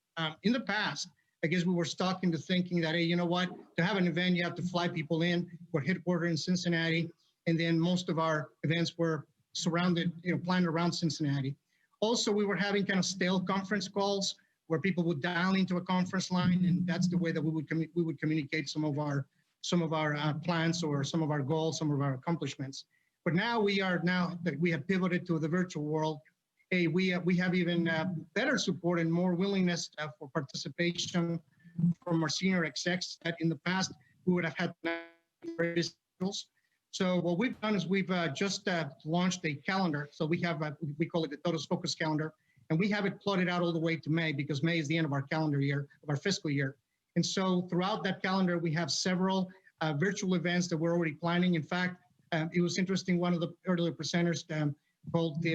in the past, I guess we were stuck into thinking that, hey, you know what, to have an event, you have to fly people in. We're headquartered in Cincinnati, and then most of our events were surrounded, planned around Cincinnati. Also, we were having kind of stale conference calls where people would dial into a conference line, and that's the way that we would communicate some of our plans or some of our goals, some of our accomplishments. But now that we have pivoted to the virtual world, hey, we have even better support and more willingness for participation from our senior execs that in the past we would have had individuals. So what we've done is we've just launched a calendar. So we have we call it the Todos Focus Calendar, and we have it plotted out all the way to May, because May is the end of our calendar year, of our fiscal year. And so throughout that calendar, we have several virtual events that we're already planning. In fact, it was interesting. One of the earlier presenters called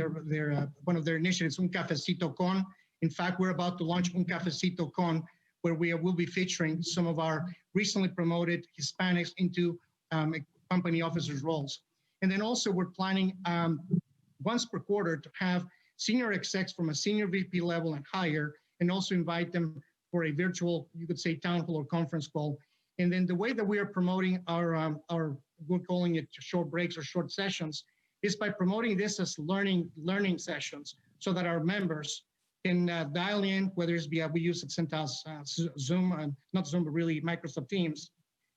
one of their initiatives, Un Cafecito Con. In fact, we're about to launch Un Cafecito Con, where we will be featuring some of our recently promoted Hispanics into company officers' roles. And then also we're planning once per quarter to have senior execs from a senior VP level and higher, and also invite them for a virtual, you could say, town hall or conference call. And then the way that we are promoting our we're calling it short breaks or short sessions, is by promoting this as learning sessions, so that our members can dial in, whether it's via, we use at Cintas Zoom, not Zoom, but really Microsoft Teams.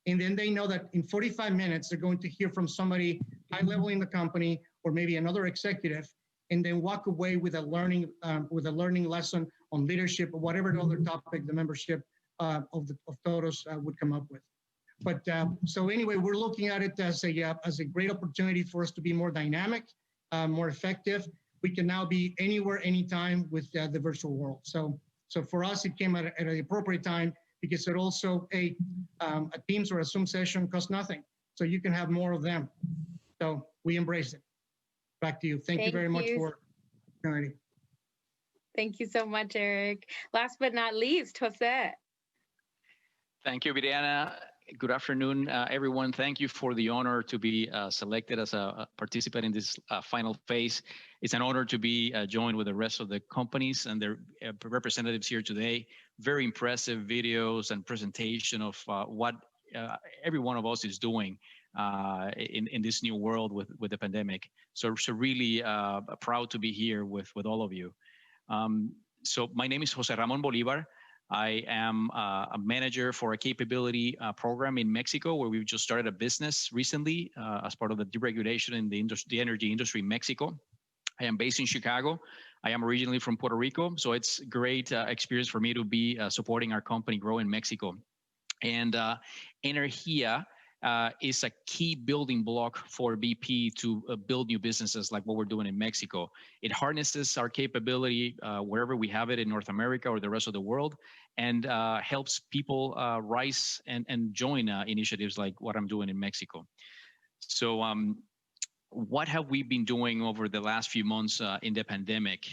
And then they know that in 45 minutes, they're going to hear from somebody high level in the company, or maybe another executive, and then walk away with a learning lesson on leadership or whatever other topic the membership of Todos would come up with. But so anyway, we're looking at it as a great opportunity for us to be more dynamic, more effective. We can now be anywhere, anytime with the virtual world. So for us, it came at an appropriate time because it also a Teams or a Zoom session costs nothing. So you can have more of them. So we embrace it. Back to you. Thank you very much for the opportunity. Thank you so much, Eric. Last but not least, Jose. Thank you, Viriana. Good afternoon, everyone. Thank you for the honor to be selected as a participant in this final phase. It's an honor to be joined with the rest of the companies and their representatives here today. Very impressive videos and presentation of what every one of us is doing in this new world with the pandemic. So really proud to be here with all of you. So my name is Jose Ramon Bolivar. I am a manager for a capability program in Mexico, where we've just started a business recently as part of the deregulation in the energy industry in Mexico. I am based in Chicago. I am originally from Puerto Rico, so it's a great experience for me to be supporting our company grow in Mexico. And Energia is a key building block for BP to build new businesses like what we're doing in Mexico. It harnesses our capability wherever we have it in North America or the rest of the world, and helps people rise and join initiatives like what I'm doing in Mexico. So what have we been doing over the last few months in the pandemic?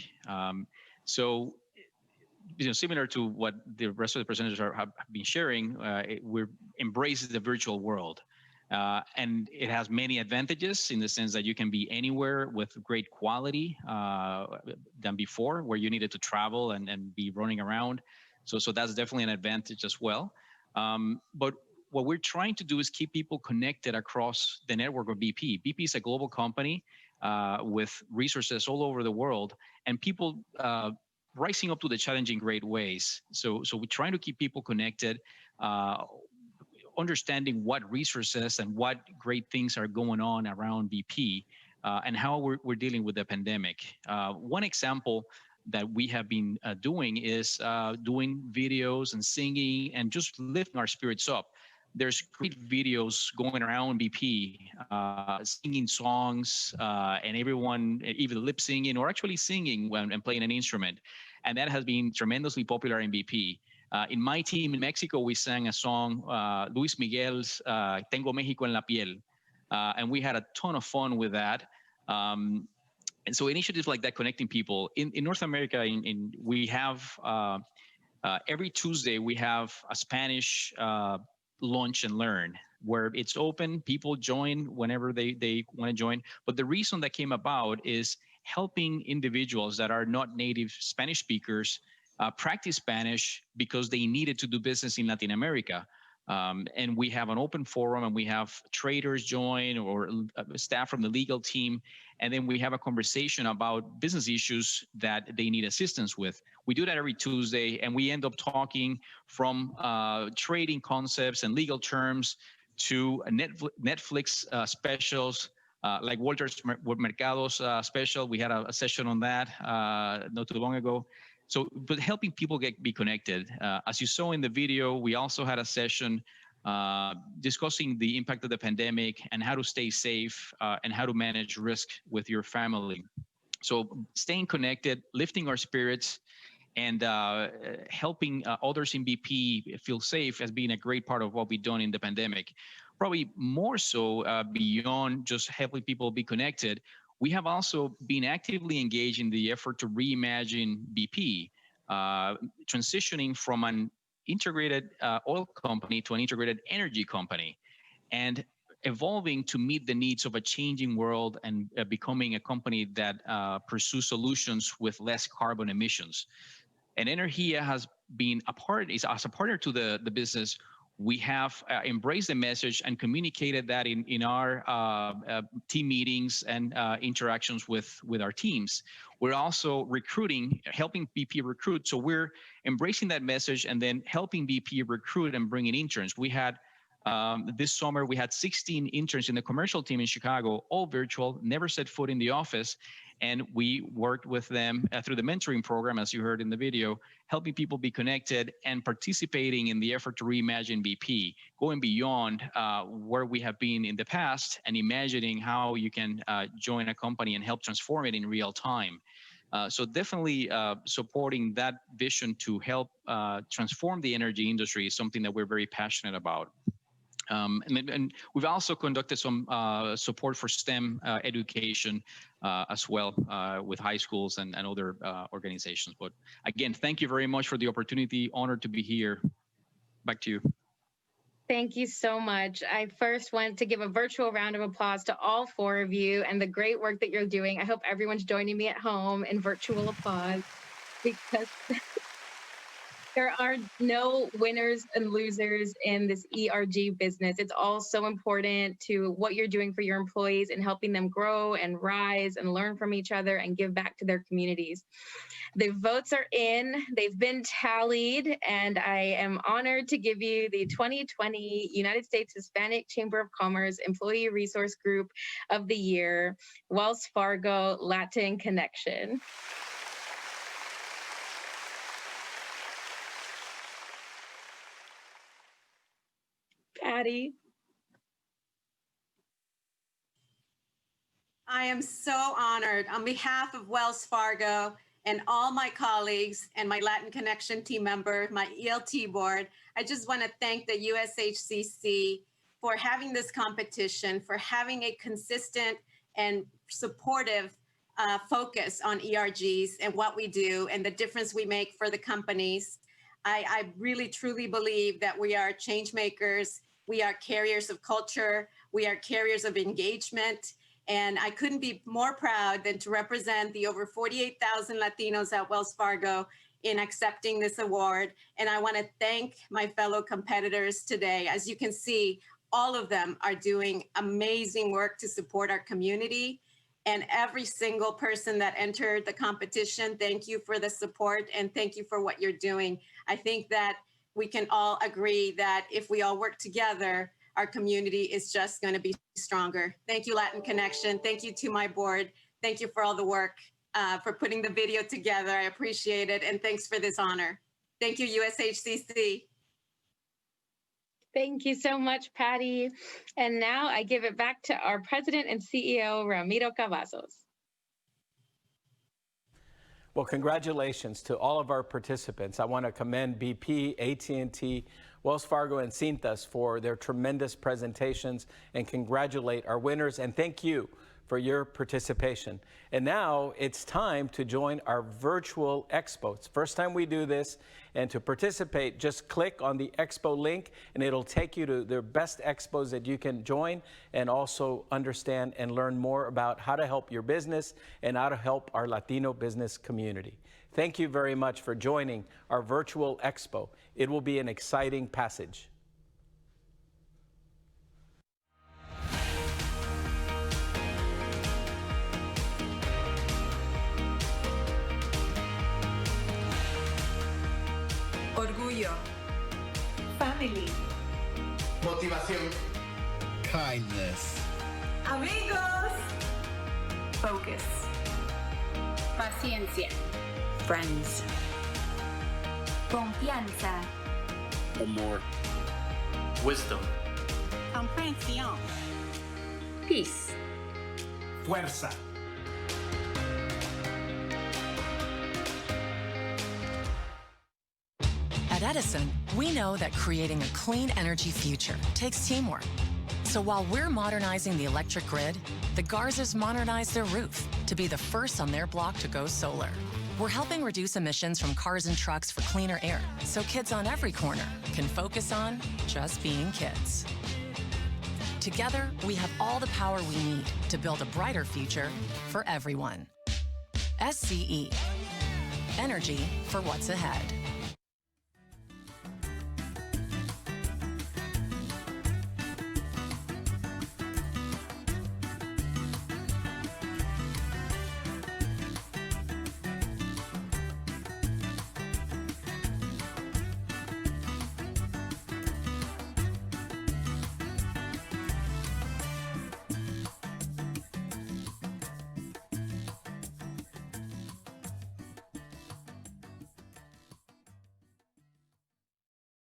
So similar to what the rest of the presenters have been sharing, we're embracing the virtual world. And it has many advantages in the sense that you can be anywhere with great quality than before, where you needed to travel and be running around. So that's definitely an advantage as well. But what we're trying to do is keep people connected across the network of BP. BP is a global company with resources all over the world, and people rising up to the challenge in great ways. So we're trying to keep people connected, understanding what resources and what great things are going on around BP, and how we're dealing with the pandemic. One example that we have been doing is doing videos and singing and just lifting our spirits up. There's great videos going around BP, singing songs, and everyone either lip singing or actually singing and playing an instrument. And that has been tremendously popular in BP. In my team in Mexico, we sang a song, Luis Miguel's Tengo México en la piel. And we had a ton of fun with that. And so initiatives like that connecting people. In North America, we have, every Tuesday, we have a Spanish Lunch and Learn, where it's open, people join whenever they want to join. But the reason that came about is helping individuals that are not native Spanish speakers practice Spanish because they needed to do business in Latin America. And we have an open forum, and we have traders join or staff from the legal team. And then we have a conversation about business issues that they need assistance with. We do that every Tuesday, and we end up talking from trading concepts and legal terms to Netflix specials, like Walter's Mercado's special. We had a session on that not too long ago. So, but helping people be connected. As you saw in the video, we also had a session discussing the impact of the pandemic and how to stay safe and how to manage risk with your family. So staying connected, lifting our spirits, and helping others in BP feel safe has been a great part of what we've done in the pandemic. Probably more so beyond just helping people be connected, we have also been actively engaged in the effort to reimagine BP, transitioning from an integrated oil company to an integrated energy company, and evolving to meet the needs of a changing world and becoming a company that pursues solutions with less carbon emissions. And Energia has been as a partner to the business. We have embraced the message and communicated that in our team meetings and interactions with our teams. We're also helping BP recruit. So we're embracing that message and then helping BP recruit and bring in interns. We had This summer, we had 16 interns in the commercial team in Chicago, all virtual, never set foot in the office. And we worked with them through the mentoring program, as you heard in the video, helping people be connected and participating in the effort to reimagine BP, going beyond where we have been in the past and imagining how you can join a company and help transform it in real time. So definitely supporting that vision to help transform the energy industry is something that we're very passionate about. And we've also conducted some support for STEM education as well with high schools and other organizations. But again, thank you very much for the opportunity. Honored to be here. Back to you. Thank you so much. I first want to give a virtual round of applause to all four of you and the great work that you're doing. I hope everyone's joining me at home in virtual applause, because there are no winners and losers in this ERG business. It's all so important to what you're doing for your employees and helping them grow and rise and learn from each other and give back to their communities. The votes are in, they've been tallied, and I am honored to give you the 2020 United States Hispanic Chamber of Commerce Employee Resource Group of the Year, Wells Fargo Latin Connection. Patty. I am so honored. On behalf of Wells Fargo and all my colleagues and my Latin Connection team member, my ELT board, I just want to thank the USHCC for having this competition, for having a consistent and supportive focus on ERGs and what we do and the difference we make for the companies. I really, truly believe that we are change makers. We are carriers of culture. We are carriers of engagement. And I couldn't be more proud than to represent the over 48,000 Latinos at Wells Fargo in accepting this award. And I want to thank my fellow competitors today. As you can see, all of them are doing amazing work to support our community. And every single person that entered the competition, thank you for the support and thank you for what you're doing. I think that we can all agree that if we all work together, our community is just going to be stronger. Thank you, Latin Connection. Thank you to my board. Thank you for all the work, for putting the video together. I appreciate it. And thanks for this honor. Thank you, USHCC. Thank you so much, Patty. And now I give it back to our President and CEO, Ramiro Cavazos. Well, congratulations to all of our participants. I want to commend BP, AT&T, Wells Fargo, and Cintas for their tremendous presentations and congratulate our winners. And thank you for your participation. And now it's time to join our virtual expo. It's the first time we do this. And to participate, just click on the expo link and it'll take you to the best expos that you can join and also understand and learn more about how to help your business and how to help our Latino business community. Thank you very much for joining our virtual expo. It will be an exciting passage. Orgullo. Family. Motivación. Kindness. Amigos. Focus. Paciencia. Friends. Confianza. Amor. Wisdom. Comprensión. Peace. Fuerza. At Edison, we know that creating a clean energy future takes teamwork. So while we're modernizing the electric grid, the Garzas modernize their roof to be the first on their block to go solar. We're helping reduce emissions from cars and trucks for cleaner air, so kids on every corner can focus on just being kids. Together, we have all the power we need to build a brighter future for everyone. SCE. Energy for what's ahead.